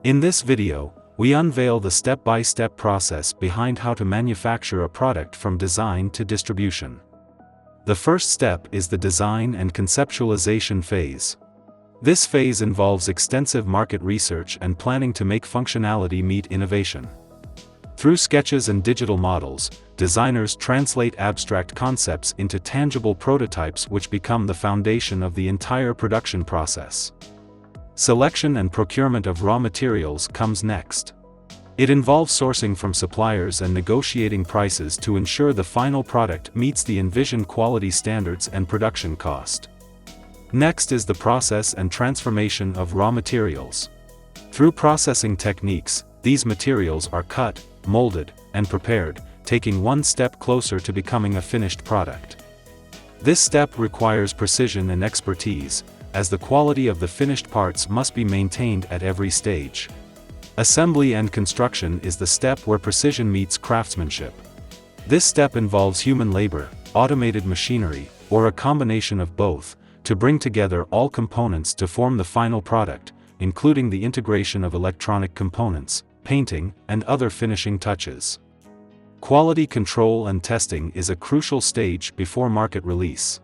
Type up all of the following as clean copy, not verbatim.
In this video, we unveil the step-by-step process behind how to manufacture a product from design to distribution. The first step is the design and conceptualization phase. This phase involves extensive market research and planning to make functionality meet innovation. Through sketches and digital models, designers translate abstract concepts into tangible prototypes which become the foundation of the entire production process. Selection and procurement of raw materials comes next. It involves sourcing from suppliers and negotiating prices to ensure the final product meets the envisioned quality standards and production cost. Next is the process and transformation of raw materials. Through processing techniques, these materials are cut, molded, and prepared, taking one step closer to becoming a finished product. This step requires precision and expertise, as the quality of the finished parts must be maintained at every stage. Assembly and construction is the step where precision meets craftsmanship. This step involves human labor, automated machinery, or a combination of both, to bring together all components to form the final product, including the integration of electronic components, painting, and other finishing touches. Quality control and testing is a crucial stage before market release.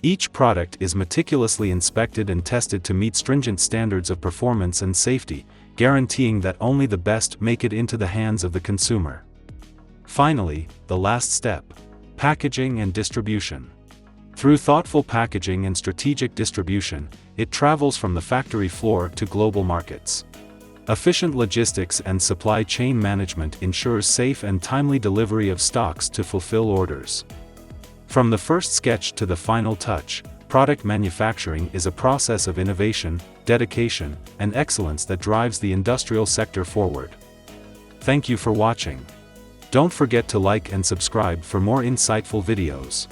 Each product is meticulously inspected and tested to meet stringent standards of performance and safety, guaranteeing that only the best make it into the hands of the consumer. Finally, the last step: packaging and distribution. Through thoughtful packaging and strategic distribution, it travels from the factory floor to global markets. Efficient logistics and supply chain management ensures safe and timely delivery of stocks to fulfill orders. From the first sketch to the final touch, product manufacturing is a process of innovation, dedication, and excellence that drives the industrial sector forward. Thank you for watching. Don't forget to like and subscribe for more insightful videos.